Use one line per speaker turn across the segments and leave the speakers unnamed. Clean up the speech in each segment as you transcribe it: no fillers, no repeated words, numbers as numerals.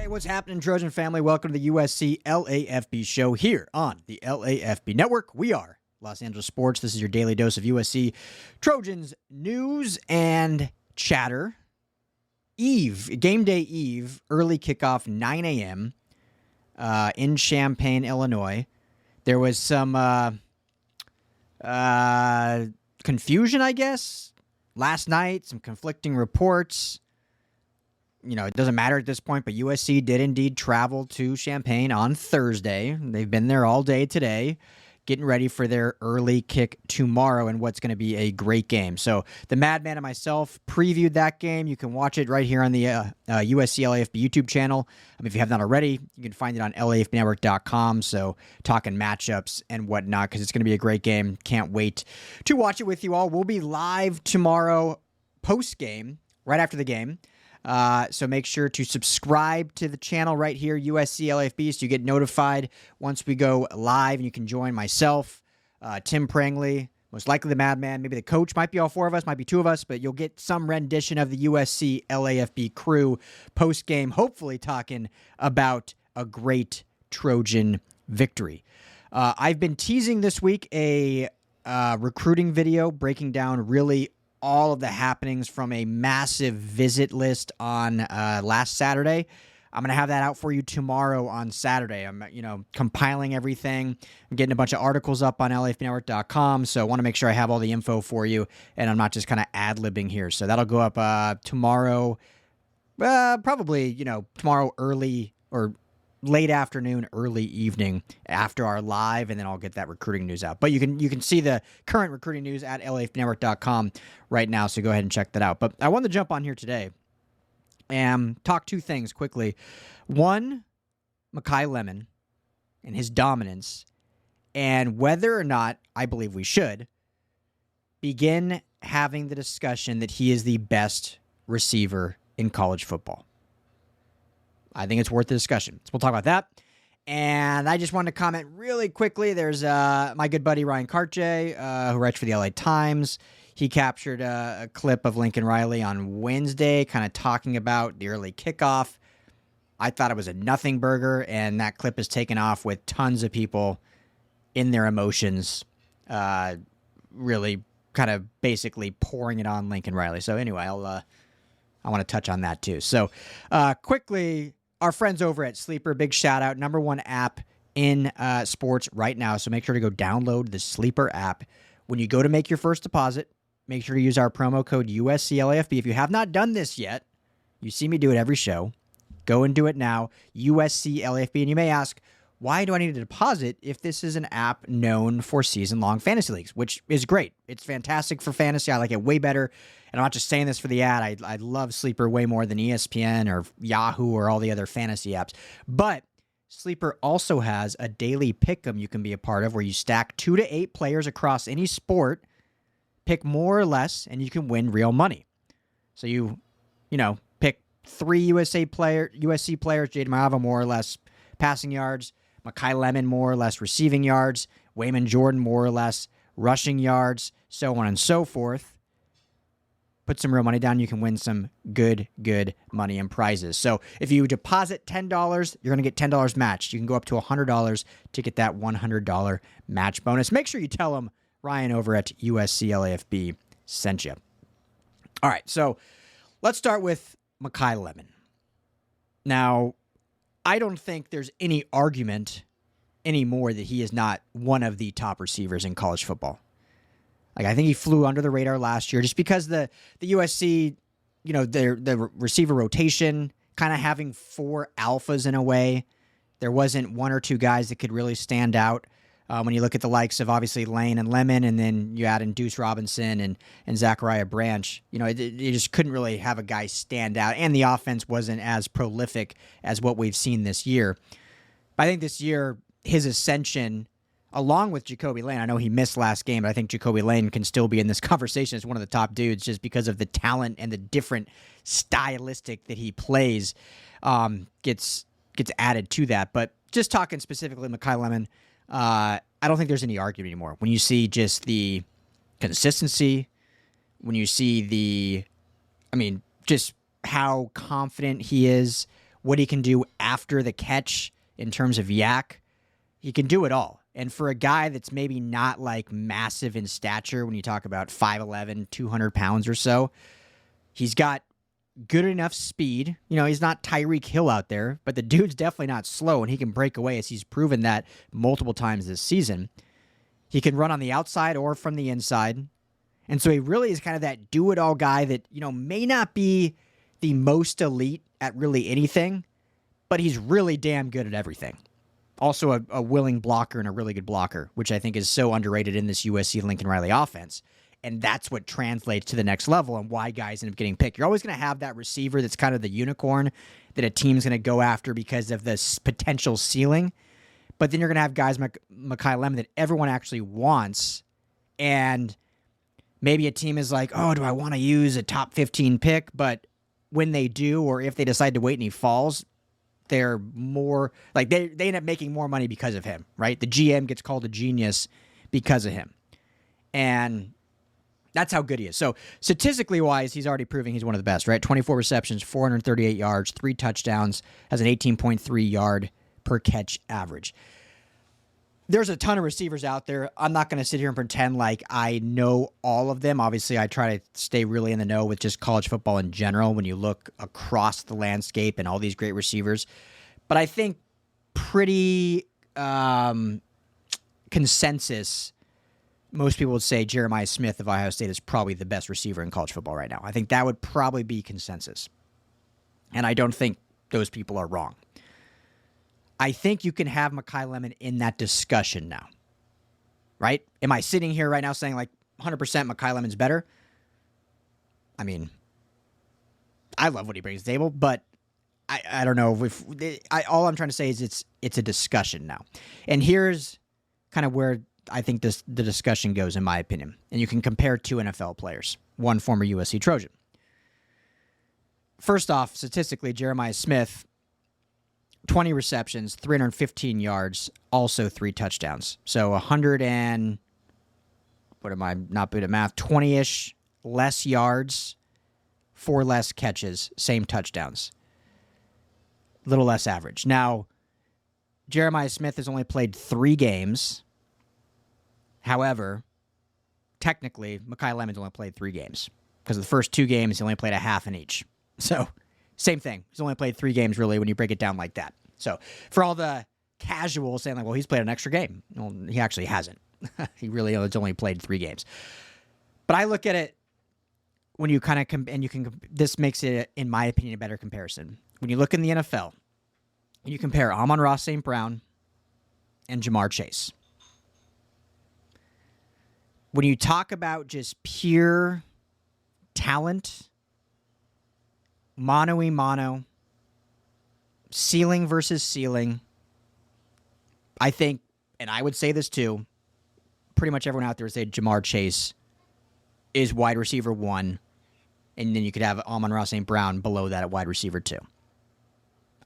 Hey, what's happening, Trojan family? Welcome to the USC LAFB show here on the LAFB network. We are Los Angeles Sports. This is your daily dose of USC Trojans news and chatter. Game day eve, early kickoff, 9 a.m. In Champaign, Illinois. There was some confusion, I guess, last night, some conflicting reports. You know, it doesn't matter at this point, but USC did indeed travel to Champaign on Thursday. They've been there all day today, getting ready for their early kick tomorrow and what's going to be a great game. So the Madman and myself previewed that game. You can watch it right here on the USC LAFB YouTube channel. If you have not already, you can find it on LAFBnetwork.com. So talking matchups and whatnot, because it's going to be a great game. Can't wait to watch it with you all. We'll be live tomorrow post-game, right after the game. So make sure to subscribe to the channel right here, USC LAFB, so you get notified once we go live, and you can join myself, Tim Prangley, most likely the Madman, maybe the coach, might be all four of us, might be two of us, but you'll get some rendition of the USC LAFB crew post-game, hopefully talking about a great Trojan victory. I've been teasing this week a recruiting video breaking down really all of the happenings from a massive visit list on last Saturday. I'm going to have that out for you tomorrow on Saturday. I'm, compiling everything. I'm getting a bunch of articles up on LAFBnetwork.com, so I want to make sure I have all the info for you, and I'm not just kind of ad-libbing here. So that'll go up tomorrow, probably, tomorrow early or late afternoon, early evening after our live, and then I'll get that recruiting news out. But you can see the current recruiting news at LAFBnetwork.com right now, so go ahead and check that out. But I wanted to jump on here today and talk two things quickly. One, Makai Lemon and his dominance, and whether or not I believe we should begin having the discussion that he is the best receiver in college football. I think it's worth the discussion. So we'll talk about that. And I just wanted to comment really quickly. There's my good buddy Ryan Cartjay, who writes for the LA Times. He captured a clip of Lincoln Riley on Wednesday, kind of talking about the early kickoff. I thought it was a nothing burger, and that clip is taken off with tons of people in their emotions, really kind of basically pouring it on Lincoln Riley. So anyway, I want to touch on that too. So quickly, our friends over at Sleeper, big shout out, #1 app in sports right now. So make sure to go download the Sleeper app. When you go to make your first deposit, make sure to use our promo code USCLAFB. If you have not done this yet, you see me do it every show. Go and do it now, USCLAFB. And you may ask, why do I need a deposit if this is an app known for season-long fantasy leagues, which is great. It's fantastic for fantasy. I like it way better. And I'm not just saying this for the ad. I love Sleeper way more than ESPN or Yahoo or all the other fantasy apps. But Sleeper also has a daily pick'em you can be a part of where you stack 2 to 8 players across any sport, pick more or less, and you can win real money. So you pick 3 USC players, Jaden Maava more or less passing yards, Makai Lemon more or less receiving yards, Wayman Jordan more or less rushing yards, so on and so forth. Put some real money down, you can win some good money and prizes. So if you deposit $10, you're going to get $10 matched. You can go up to $100 to get that $100 match bonus. Make sure you tell them Ryan over at USC LAFB sent you. All right, so let's start with Makai Lemon. Now, I don't think there's any argument anymore that he is not one of the top receivers in college football. Like, I think he flew under the radar last year just because the USC, the receiver rotation, kind of having 4 alphas in a way. There wasn't 1 or 2 guys that could really stand out. When you look at the likes of, obviously, Lane and Lemon, and then you add in Deuce Robinson and Zachariah Branch, you just couldn't really have a guy stand out, and the offense wasn't as prolific as what we've seen this year. But I think this year, his ascension, along with Jacoby Lane, I know he missed last game, but I think Jacoby Lane can still be in this conversation as one of the top dudes just because of the talent and the different stylistic that he plays gets added to that. But just talking specifically Makai Lemon, I don't think there's any argument anymore. When you see just the consistency, when you see just how confident he is, what he can do after the catch in terms of yak. He can do it all. And for a guy that's maybe not like massive in stature, when you talk about 5'11", 200 pounds or so, he's got good enough speed. You know, he's not Tyreek Hill out there, but the dude's definitely not slow, and he can break away, as he's proven that multiple times this season. He can run on the outside or from the inside. And so he really is kind of that do-it-all guy that, you know, may not be the most elite at really anything, but he's really damn good at everything. Also a willing blocker and a really good blocker, which I think is so underrated in this USC Lincoln Riley offense. And that's what translates to the next level and why guys end up getting picked. You're always going to have that receiver that's kind of the unicorn that a team's going to go after because of this potential ceiling. But then you're going to have guys like Makai Lemon that everyone actually wants. And maybe a team is like, oh, do I want to use a top 15 pick? But when they do, or if they decide to wait and he falls, they're more like they end up making more money because of him, right? The GM gets called a genius because of him. And that's how good he is. So statistically wise, he's already proving he's one of the best, right? 24 receptions, 438 yards, 3 touchdowns, has an 18.3 yard per catch average. There's a ton of receivers out there. I'm not going to sit here and pretend like I know all of them. Obviously, I try to stay really in the know with just college football in general when you look across the landscape and all these great receivers. But I think pretty consensus, most people would say Jeremiah Smith of Ohio State is probably the best receiver in college football right now. I think that would probably be consensus. And I don't think those people are wrong. I think you can have Makai Lemon in that discussion now, right? Am I sitting here right now saying like 100% Makai Lemon's better? I mean, I love what he brings to the table, but I don't know if all I'm trying to say is it's a discussion now. And here's kind of where I think the discussion goes, in my opinion. And you can compare 2 NFL players, one former USC Trojan. First off, statistically, Jeremiah Smith, 20 receptions, 315 yards, also 3 touchdowns. So 100 and, what am I, not good at math, 20-ish less yards, 4 less catches, same touchdowns. A little less average. Now, Jeremiah Smith has only played 3 games. However, technically, Makai Lemon's only played 3 games. Because of the first 2 games, he only played a half in each. So, same thing. He's only played 3 games, really, when you break it down like that. So, for all the casuals saying, like, well, he's played an extra game. Well, he actually hasn't. He really has only played 3 games. But I look at it when you kind of, and you can, this makes it, in my opinion, a better comparison. When you look in the NFL, and you compare Amon-Ra St. Brown and Jamar Chase. When you talk about just pure talent, mano-a-mano, ceiling versus ceiling, I think, and I would say this too, pretty much everyone out there would say Jamar Chase is wide receiver 1, and then you could have Amon-Ra St. Brown below that at wide receiver 2.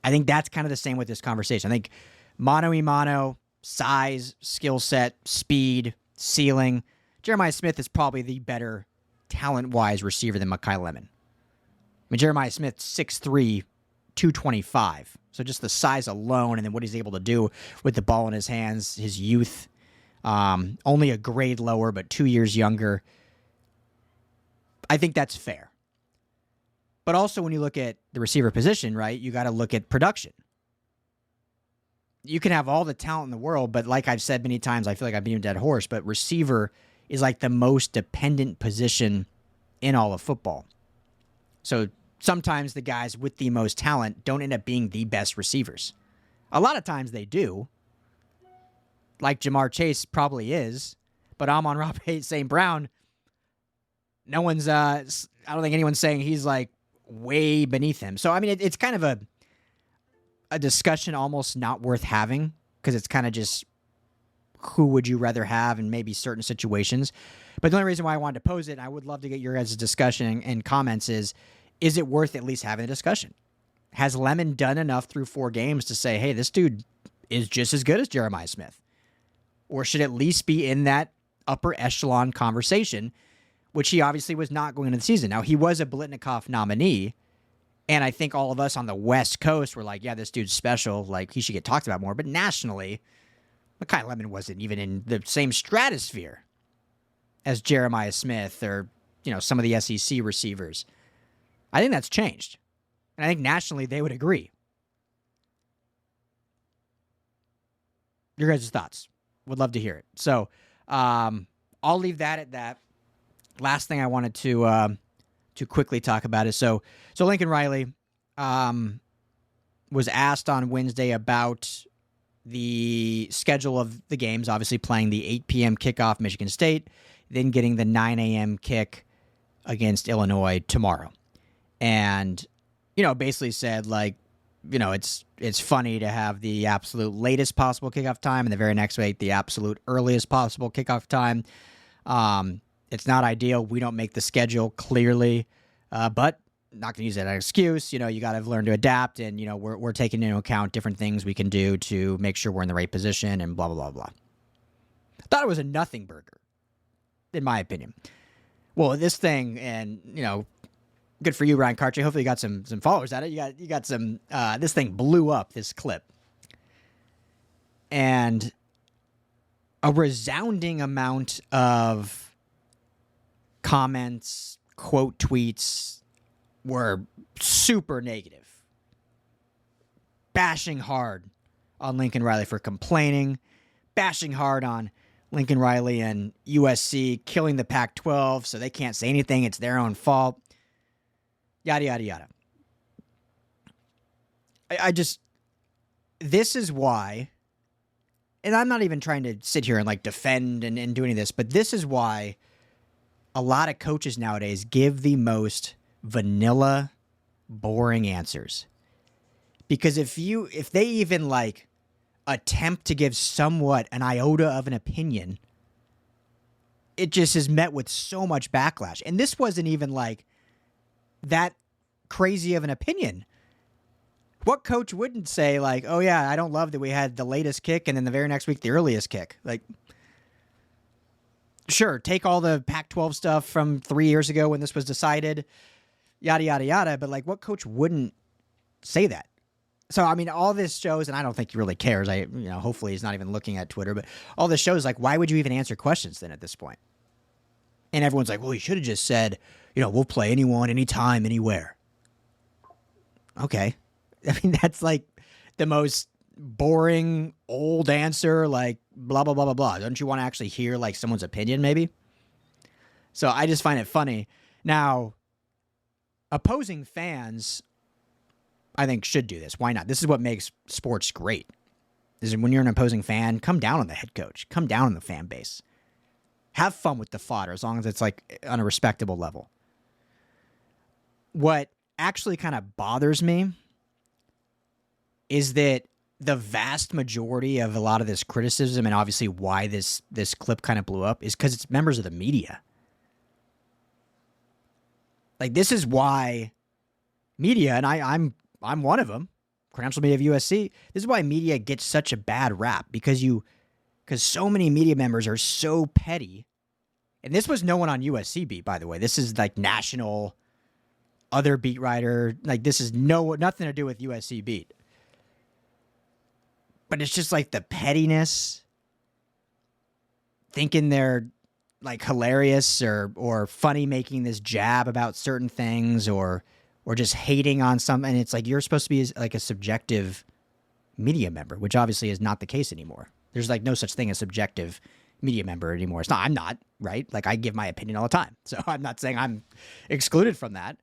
I think that's kind of the same with this conversation. I think mano-a-mano, size, skill set, speed, ceiling, Jeremiah Smith is probably the better talent-wise receiver than Makai Lemon. I mean, Jeremiah Smith, 6'3", 225. So just the size alone and then what he's able to do with the ball in his hands, his youth, only a grade lower but 2 years younger. I think that's fair. But also when you look at the receiver position, right, you got to look at production. You can have all the talent in the world, but like I've said many times, I feel like I'm beating a dead horse, but receiver is like the most dependent position in all of football. So sometimes the guys with the most talent don't end up being the best receivers. A lot of times they do. Like Jamar Chase probably is. But Amon-Ra St. Brown, no one's, I don't think anyone's saying he's like way beneath him. So, I mean, it's kind of a discussion almost not worth having because it's kind of just who would you rather have in maybe certain situations. But the only reason why I wanted to pose it, and I would love to get your guys' discussion and comments, is it worth at least having a discussion? Has Lemon done enough through 4 games to say, hey, this dude is just as good as Jeremiah Smith? Or should at least be in that upper echelon conversation, which he obviously was not going into the season. Now, he was a Biletnikoff nominee, And I think all of us on the West Coast were like, yeah, this dude's special. Like, he should get talked about more. But nationally, Makai Lemon wasn't even in the same stratosphere as Jeremiah Smith or, some of the SEC receivers. I think that's changed. And I think nationally they would agree. Your guys' thoughts. Would love to hear it. So I'll leave that at that. Last thing I wanted to quickly talk about is so Lincoln Riley was asked on Wednesday about the schedule of the games, obviously playing the 8 p.m. kickoff Michigan State, then getting the 9 a.m. kick against Illinois tomorrow. And, basically said, like, it's funny to have the absolute latest possible kickoff time and the very next week the absolute earliest possible kickoff time. It's not ideal. We don't make the schedule clearly, but not going to use that as an excuse. You got to learn to adapt, and we're taking into account different things we can do to make sure we're in the right position, and blah blah blah blah. I thought it was a nothing burger, in my opinion. Well, this thing, and good for you, Ryan Karche. Hopefully, you got some followers at it. You got some. This thing blew up. This clip, and a resounding amount of comments, quote tweets were super negative, bashing hard on Lincoln Riley for complaining, bashing hard on Lincoln Riley and USC killing the Pac-12 so they can't say anything. It's their own fault. Yada, yada, yada. This is why, and I'm not even trying to sit here and like defend and do any of this, but this is why a lot of coaches nowadays give the most vanilla, boring answers. Because if they even like attempt to give somewhat an iota of an opinion, it just is met with so much backlash. And this wasn't even like that crazy of an opinion. What coach wouldn't say like, oh yeah, I don't love that we had the latest kick and then the very next week the earliest kick? Like, sure, take all the Pac-12 stuff from 3 years ago when this was decided, yada, yada, yada. But, like, what coach wouldn't say that? So, I mean, all this shows, and I don't think he really cares. Hopefully he's not even looking at Twitter. But all this shows, like, why would you even answer questions then at this point? And everyone's like, well, he should have just said, we'll play anyone, anytime, anywhere. Okay. I mean, that's, like, the most boring, old answer, like, blah, blah, blah, blah, blah. Don't you want to actually hear, like, someone's opinion, maybe? So I just find it funny. Now, opposing fans, I think, should do this. Why not? This is what makes sports great. Is when you're an opposing fan, come down on the head coach. Come down on the fan base. Have fun with the fodder, as long as it's, like, on a respectable level. What actually kind of bothers me is that the vast majority of a lot of this criticism, and obviously why this clip kind of blew up, is because it's members of the media. Like, this is why media, and I'm one of them, credentialed media of USC, this is why media gets such a bad rap, because so many media members are so petty. And this was no one on USC beat, by the way. This is like national, other beat writer. Like, this is nothing to do with USC beat. But it's just like the pettiness, thinking they're like hilarious or funny, making this jab about certain things or just hating on something. And it's like, you're supposed to be like a subjective media member, which obviously is not the case anymore. There's like no such thing as subjective media member anymore. I'm not, right? Like, I give my opinion all the time. So I'm not saying I'm excluded from that.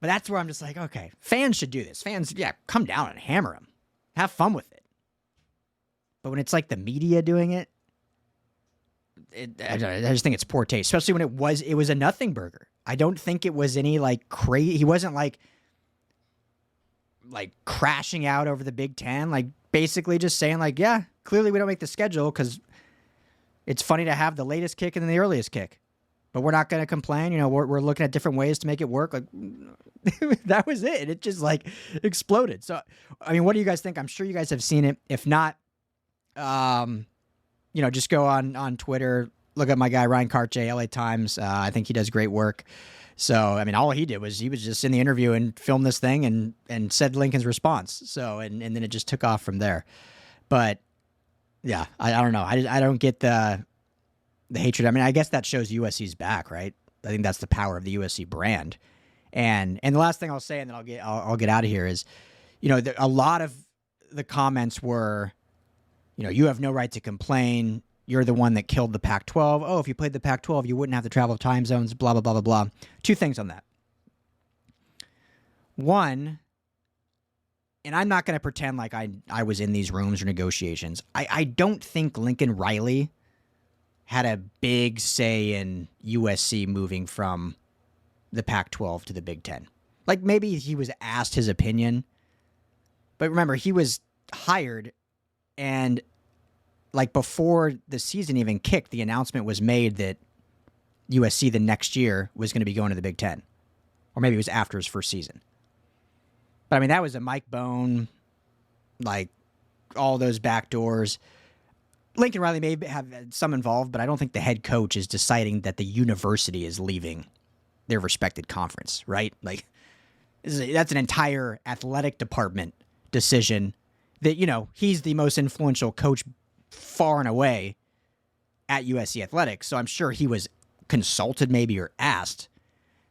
But that's where I'm just like, okay, fans should do this. Fans, yeah, come down and hammer them. Have fun with it. But when it's like the media doing it, I just think it's poor taste, especially when it was a nothing burger. I don't think it was any like crazy. He wasn't like crashing out over the Big Ten, like basically just saying like, yeah, clearly we don't make the schedule because it's funny to have the latest kick and then the earliest kick, but we're not going to complain. We're looking at different ways to make it work. Like, that was it. It just like exploded. So, I mean, what do you guys think? I'm sure you guys have seen it. If not, just go on Twitter, look at my guy, Ryan Karche, LA Times. I think he does great work. So, I mean, all he did was he was just in the interview and filmed this thing and said Lincoln's response. So, and then it just took off from there. But yeah, I don't know. I don't get the hatred. I mean, I guess that shows USC's back, right? I think that's the power of the USC brand. And the last thing I'll say, and then I'll get out of here, is, a lot of the comments were, you have no right to complain. You're the one that killed the Pac-12. Oh, if you played the Pac-12, you wouldn't have to travel time zones, blah, blah, blah, blah, blah. Two things on that. One, and I'm not going to pretend like I was in these rooms or negotiations. I don't think Lincoln Riley had a big say in USC moving from the Pac-12 to the Big Ten. Like, maybe he was asked his opinion. But remember, he was hired, and like before the season even kicked, the announcement was made that USC the next year was going to be going to the Big Ten. Or maybe it was after his first season. But I mean, that was a Mike Bone, like all those back doors. Lincoln Riley may have some involved, but I don't think the head coach is deciding that the university is leaving their respected conference, right? Like, that's an entire athletic department decision that, he's the most influential coach far and away at USC Athletics. So I'm sure he was consulted maybe or asked,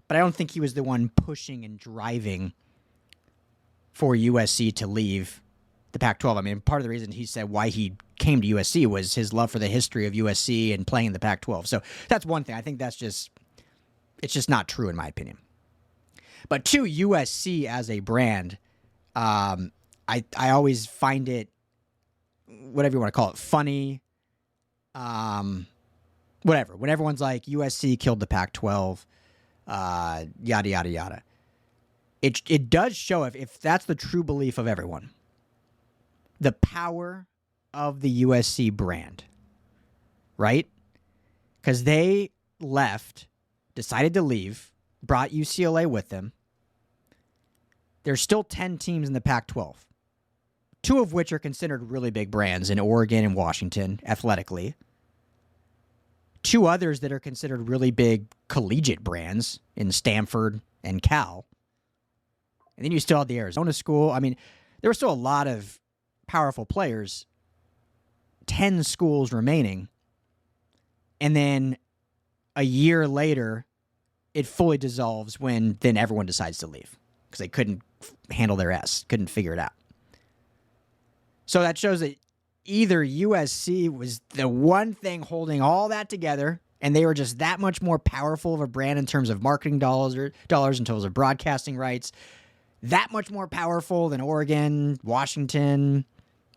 but I don't think he was the one pushing and driving for USC to leave the Pac-12. I mean, part of the reason he said why he came to USC was his love for the history of USC and playing in the Pac-12. So that's one thing. I think it's just not true in my opinion. But two, USC as a brand, I always find it, whatever you want to call it, funny, whatever. When everyone's like, USC killed the Pac-12, yada, yada, yada. It does show, if that's the true belief of everyone, the power of the USC brand, right? Because they left, decided to leave, brought UCLA with them. There's still 10 teams in the Pac-12, two of which are considered really big brands in Oregon and Washington athletically. Two others that are considered really big collegiate brands in Stanford and Cal. And then you still had the Arizona school. I mean, there were still a lot of powerful players, 10 schools remaining. And then a year later, it fully dissolves when then everyone decides to leave because they couldn't handle their S, couldn't figure it out. So that shows that either USC was the one thing holding all that together, and they were just that much more powerful of a brand in terms of marketing dollars in terms of broadcasting rights, that much more powerful than Oregon, Washington,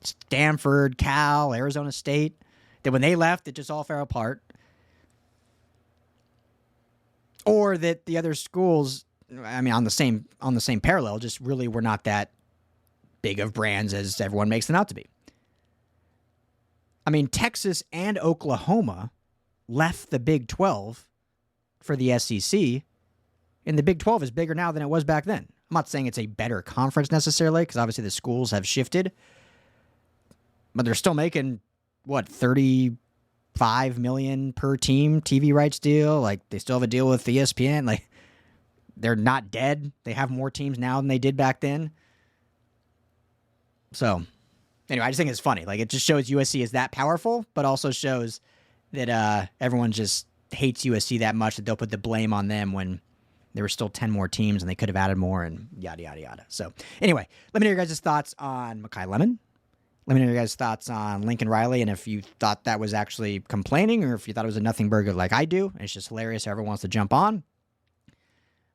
Stanford, Cal, Arizona State, that when they left, it just all fell apart. Or that the other schools, I mean, on the same parallel, just really were not that big of brands as everyone makes them out to be. I mean, Texas and Oklahoma left the Big 12 for the SEC, and the Big 12 is bigger now than it was back then. I'm not saying it's a better conference necessarily, because obviously the schools have shifted, but they're still making, $35 million per team TV rights deal. Like, they still have a deal with ESPN. Like, they're not dead. They have more teams now than they did back then. So, anyway, I just think it's funny. Like, it just shows USC is that powerful, but also shows that everyone just hates USC that much that they'll put the blame on them when there were still 10 more teams and they could have added more and yada, yada, yada. So, anyway, let me know your guys' thoughts on Makai Lemon. Let me know your guys' thoughts on Lincoln Riley, and if you thought that was actually complaining or if you thought it was a nothing burger like I do. It's just hilarious. Everyone wants to jump on.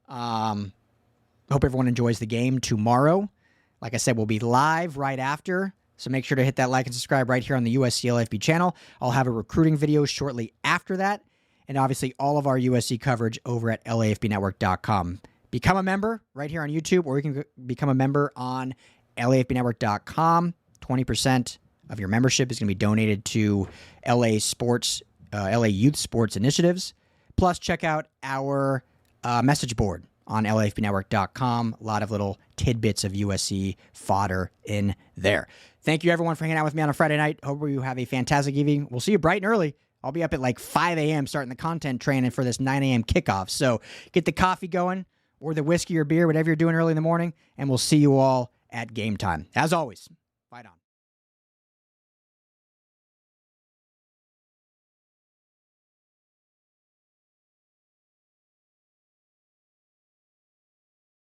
Hope everyone enjoys the game tomorrow. Like I said, we'll be live right after, so make sure to hit that like and subscribe right here on the USC LAFB channel. I'll have a recruiting video shortly after that, and obviously all of our USC coverage over at LAFBnetwork.com. Become a member right here on YouTube, or you can become a member on LAFBnetwork.com. 20% of your membership is going to be donated to LA Youth Sports Initiatives. Plus, check out our message board on LAFBnetwork.com. A lot of little tidbits of USC fodder in there. Thank you, everyone, for hanging out with me on a Friday night. Hope you have a fantastic evening. We'll see you bright and early I'll be up at like 5 a.m. starting the content training for this 9 a.m. kickoff. So get the coffee going or the whiskey or beer, whatever you're doing early in the morning, and we'll see you all at game time. As always, fight on.